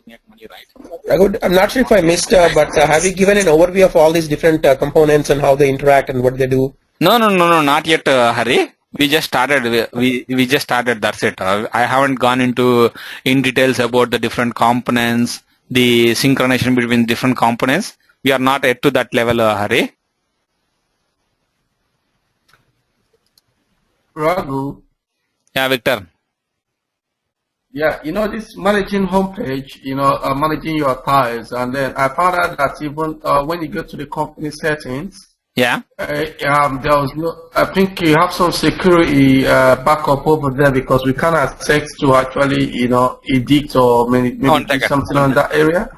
I'm not sure if I missed, but have you given an overview of all these different components and how they interact and what they do? No, not yet, Hari. We just started. We just started. That's it. I haven't gone in details about the different components, the synchronization between different components. We are not yet to that level, Hari. Raghu. Yeah, Victor. Yeah, this managing homepage, managing your files, and then I found out that even when you go to the company settings, yeah, there was no. I think you have some security backup over there because we can't access to actually, edit or maybe do something on that area.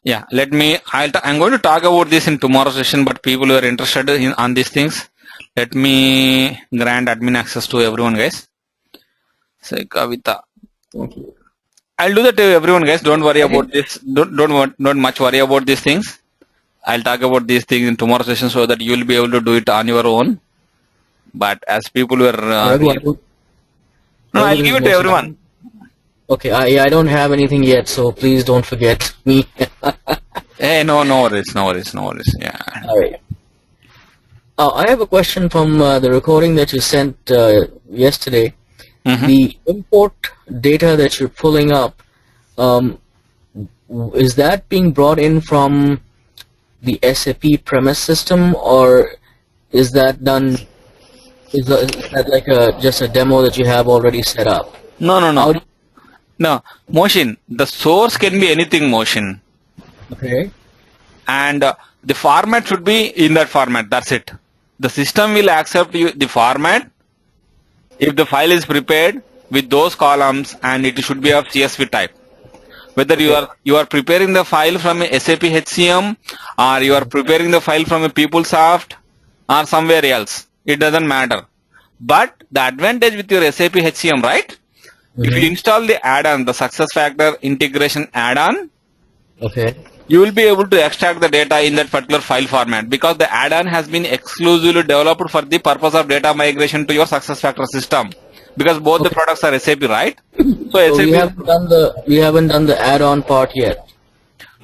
Yeah, I'm going to talk about this in tomorrow's session, but people who are interested on these things, let me grant admin access to everyone, guys. Say Kavita. Okay. I'll do that to everyone, guys. Don't worry about this. Don't much worry about these things. I'll talk about these things in tomorrow's session so that you'll be able to do it on your own. But as people were, no, I'll give it to everyone. Okay, I don't have anything yet, so please don't forget me. Hey, no worries. Yeah. All right. I have a question from the recording that you sent yesterday. Mm-hmm. The import data that you're pulling up, is that being brought in from the SAP premise system, or is that done? Is that like just a demo that you have already set up? No. No, motion. The source can be anything, motion. Okay. And the format should be in that format. That's it. The system will accept the format if the file is prepared with those columns, and it should be of CSV type. Whether you are preparing the file from a SAP HCM, or you are preparing the file from a PeopleSoft or somewhere else, it doesn't matter. But the advantage with your SAP HCM, right? Mm-hmm. If you install the add-on, the SuccessFactors integration add-on, okay, you will be able to extract the data in that particular file format, because the add-on has been exclusively developed for the purpose of data migration to your SuccessFactors system, because both the products are SAP, right? So SAP, we haven't done the add-on part yet.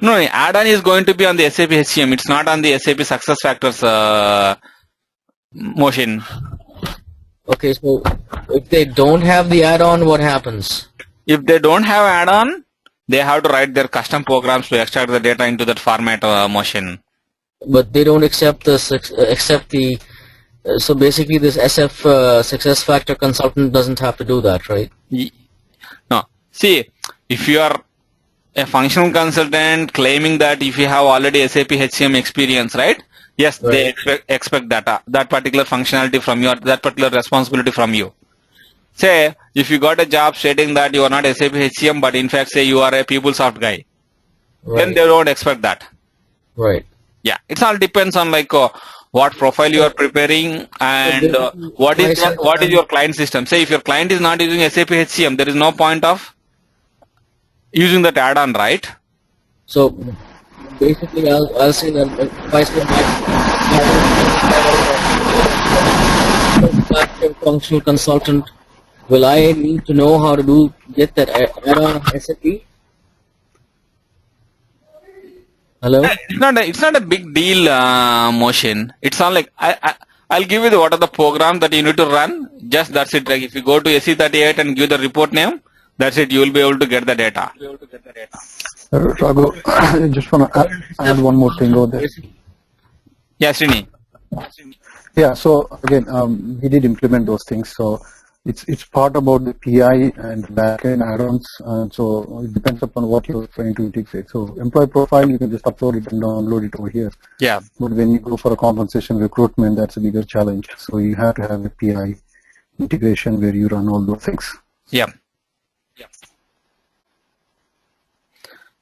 No, add-on is going to be on the SAP HCM. It's not on the SAP SuccessFactors motion. Okay, so if they don't have the add-on, what happens? If they don't have add-on, they have to write their custom programs to extract the data into that format motion. But they don't accept the so basically this SF SuccessFactors consultant doesn't have to do that, right? No. See, if you are a functional consultant claiming that if you have already SAP HCM experience, right? Yes, right. They expect that particular functionality from you, that particular responsibility from you. Say, if you got a job stating that you are not SAP HCM, but in fact say you are a PeopleSoft guy, then they don't expect that. Right. Yeah, it all depends on like what profile you are preparing and what is your client system. Say if your client is not using SAP HCM, there is no point of using that add-on, right? So basically, I'll say that if I say my functional consultant, will I need to know how to get that add-on SAP? Hello? It's not a big deal, motion. It's all like I'll give you what are the programs that you need to run. Just that's it. Like if you go to SE38 and give the report name, that's it. You will be able to get the data. Raghu, I just want to add one more thing over there. Yeah, Srini. Yeah, so again, we did implement those things. So it's part about the PI and backend add-ons. So it depends upon what you're trying to integrate. So employee profile, you can just upload it and download it over here. Yeah. But when you go for a compensation recruitment, that's a bigger challenge. So you have to have a PI integration where you run all those things. Yeah.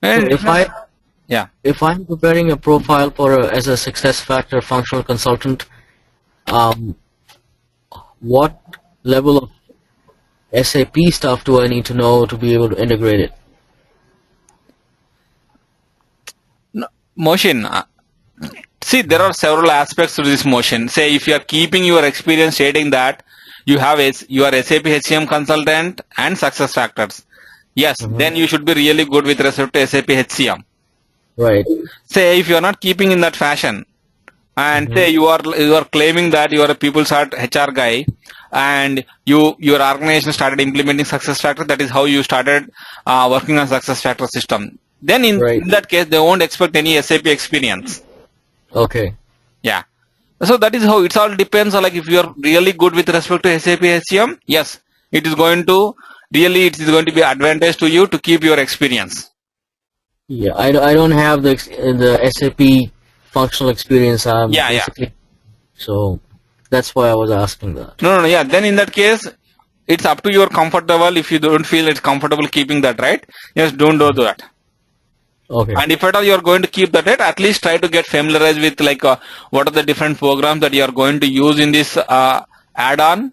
So if I'm preparing a profile as a SuccessFactors functional consultant, what level of SAP stuff do I need to know to be able to integrate it? No, motion. See, there are several aspects to this motion. Say if you are keeping your experience stating that you are SAP HCM consultant and SuccessFactors. yes, then you should be really good with respect to SAP HCM. Right. Say if you are not keeping in that fashion, and say you are claiming that you are a PeopleSat HR guy, and your organization started implementing SuccessFactors. That is how you started working on SuccessFactors system. Then in that case, they won't expect any SAP experience. Okay. Yeah. So that is how it all depends on, like, if you are really good with respect to SAP HCM, yes, it is going to be advantage to you to keep your experience. Yeah, I don't have the SAP functional experience. Basically, so that's why I was asking that. No, yeah. Then in that case, it's up to your comfort level. If you don't feel it's comfortable keeping that, right? Yes, don't do that. Okay. And if at all you are going to keep that, right, at least try to get familiarized with, like, what are the different programs that you are going to use in this add-on.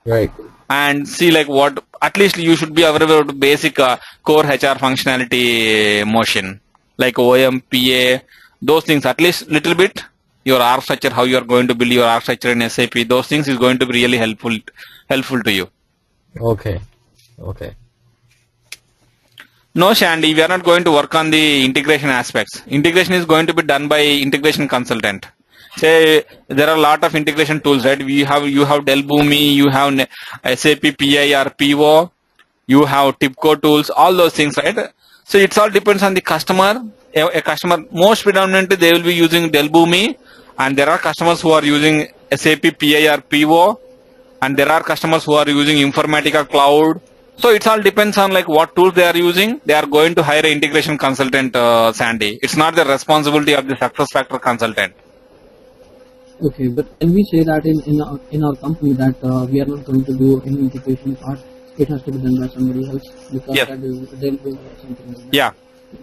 Right. And see, like, what at least you should be aware of basic core HR functionality motion, like OM, PA, those things. At least little bit. Your org structure, how you are going to build your org structure in SAP, those things is going to be really helpful to you. Okay. Okay. No, Shandy, we are not going to work on the integration aspects. Integration is going to be done by integration consultant. Say there are a lot of integration tools, right? You have Delboomi, you have SAP PI or PO, you have TIPCO tools, all those things, right? So it all depends on the customer. A customer, most predominantly they will be using Delboomi, and there are customers who are using SAP PI or PO, and there are customers who are using Informatica Cloud. So it all depends on, like, what tools they are using. They are going to hire an integration consultant, Sandy. It's not the responsibility of the SuccessFactors consultant. Okay, but can we say that in our company that we are not going to do any integration part? It has to be done by somebody else because that is they'll do something like that. Yeah.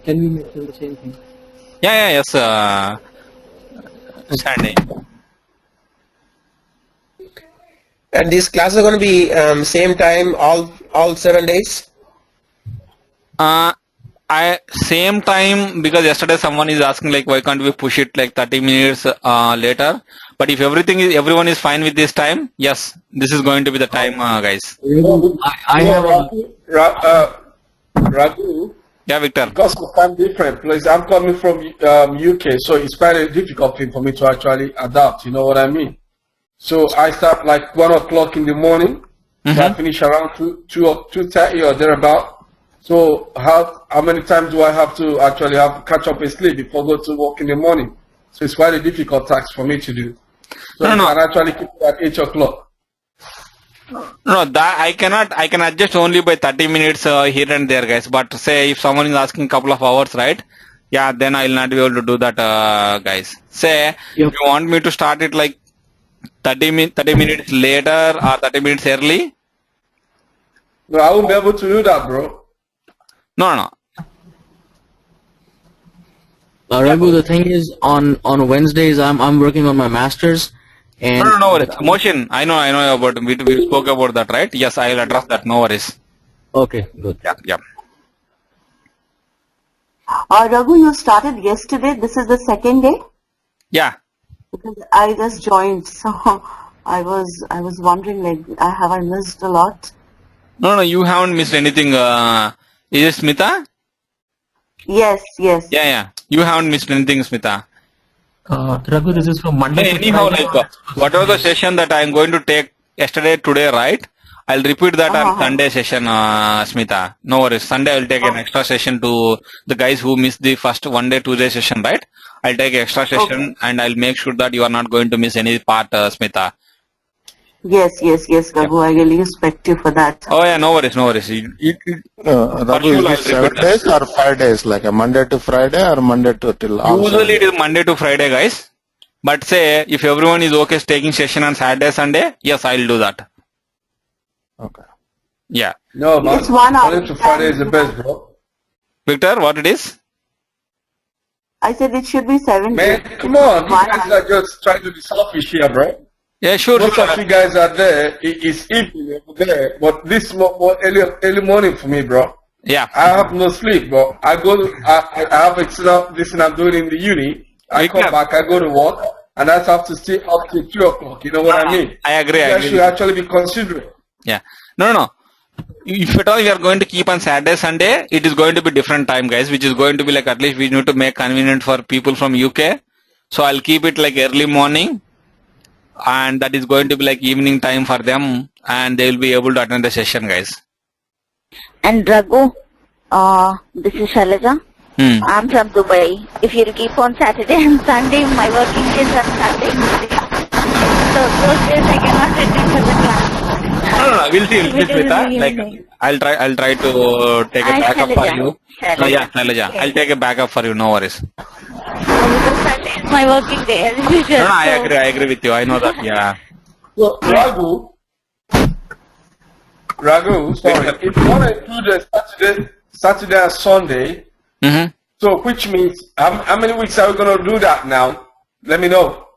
Can we mention the same thing? Yes, Sandy. And these classes are going to be same time all 7 days? Same time, because yesterday someone is asking, like, why can't we push it like 30 minutes later? But if everyone is fine with this time, yes, this is going to be the time, guys. I have Raghu, Yeah, Victor. because of time different place, I'm coming from UK, so it's quite a difficult thing for me to actually adapt. You know what I mean? So I start like 1 o'clock in the morning. So I finish around 2:30 or thereabout. So how many times do I have to actually catch up and sleep before I go to work in the morning? So it's quite a difficult task for me to do. So I can actually keep it at 8 o'clock. No, that I can adjust only by 30 minutes here and there, guys. But say if someone is asking a couple of hours, right? Yeah, then I will not be able to do that, guys. Say if you want me to start it like 30 minutes later or 30 minutes early. No, I won't be able to do that, bro. No. Raghu, the thing is, on Wednesdays I'm working on my masters. And No worries. Motion. I know about we spoke about that, right? Yes, I will address that. No worries. Okay, good. Yeah. Raghu, you started yesterday. This is the second day? Yeah. Because I just joined, so I was wondering, like, have I missed a lot? No, you haven't missed anything. Is it Smita? Yes. Yeah. You haven't missed anything, Smita. Raghu, this is from Monday. Anyhow, like, whatever the session that I am going to take today, right? I'll repeat that on Sunday session, Smita. No worries. Sunday I'll take an extra session to the guys who missed the first 1 day, 2 day session, right? I'll take extra session and I'll make sure that you are not going to miss any part, Smita. Yes, Raghu. I really respect you for that. Oh yeah, no worries. Raghu, is it 7 days or 5 days? Like a Monday to Friday or Monday to till all Usually it is Monday to Friday, guys. But say if everyone is okay taking session on Saturday, Sunday, yes, I'll do that. Okay. Yeah. No, man. It's 1 hour. Monday to Friday is the best, bro. Victor, what it is? I said it should be 7 Man, days. come on. You guys are just trying to be selfish here, bro. Yeah, sure. Most of you guys are there. It's evening over there, but this more early morning for me, bro. Yeah. I have no sleep, bro. I have this I'm doing in the uni. I come back, I go to work, and I have to stay up till 2 o'clock. You know what I mean? I agree. You guys should actually be considerate. Yeah. No. If at all we are going to keep on Saturday, Sunday, it is going to be different time, guys, which is going to be like at least we need to make convenient for people from UK. So I'll keep it like early morning, and that is going to be like evening time for them, and they will be able to attend the session, guys. And Raghu, this is Shailaja. I'm from Dubai. If you keep on Saturday and Sunday, my working days are Sunday. So those days I cannot attend for the class. No, we'll see. Like I'll try to take a backup for you. Yeah, Shailaja. I'll take a backup for you. No worries. Because Sunday is my working day as usual. No, I agree with you. I know that. Yeah. So, Raghu, sorry, if you want to include Saturday and Sunday, so which means, how many weeks are we going to do that now? Let me know.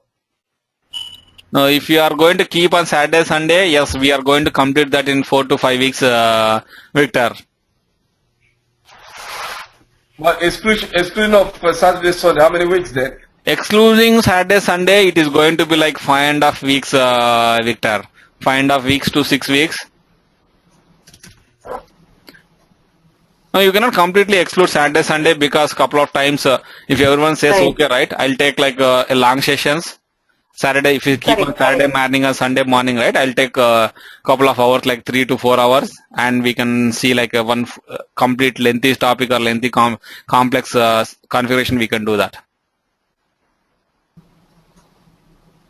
No, if you are going to keep on Saturday, Sunday, yes, we are going to complete that in 4 to 5 weeks, Victor. But excluding of Saturday, Sunday, how many weeks then? Excluding Saturday, Sunday, it is going to be like 5.5 weeks, Victor. 5.5 weeks to 6 weeks. No, you cannot completely exclude Saturday, Sunday because couple of times, if everyone says okay, right, I'll take like a long sessions. Saturday, if you keep on Saturday morning or Sunday morning, right, I'll take a couple of hours, like 3 to 4 hours, and we can see like a one complete lengthy topic or lengthy complex configuration. We can do that.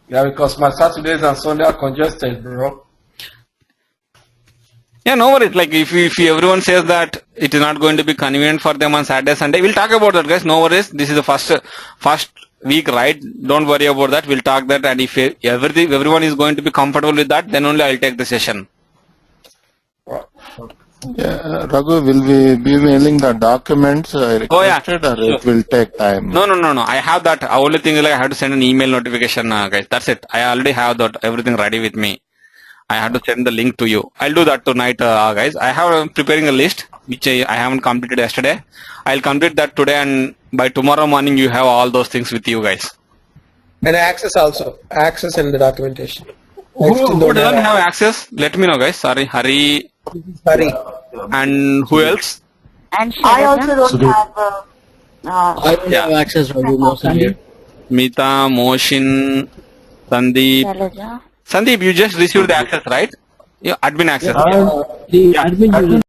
Yeah, because my Saturdays and Sunday are congested, bro. Yeah, no worries. Like if everyone says that it is not going to be convenient for them on Saturday, Sunday, we'll talk about that, guys. No worries. This is the first week, right? Don't worry about that. We'll talk that, and if everyone is going to be comfortable with that, then only I'll take the session. Yeah, Raghu, will we be mailing the documents requested or it will take time? No. I have that. Only thing is like I have to send an email notification, guys. That's it. I already have that everything ready with me. I have to send the link to you. I'll do that tonight, guys. I have preparing a list which I haven't completed yesterday. I'll complete that today, and by tomorrow morning you have all those things with you guys. And access also. Access and the documentation. Who doesn't have access? Let me know, guys. Sorry, Hari. And who else? And I also don't have. I don't have access to Motion here. Mita, Moshin, Sandeep. Shailaja. Sandeep, you just received the access, right? Yeah, admin access. The admin user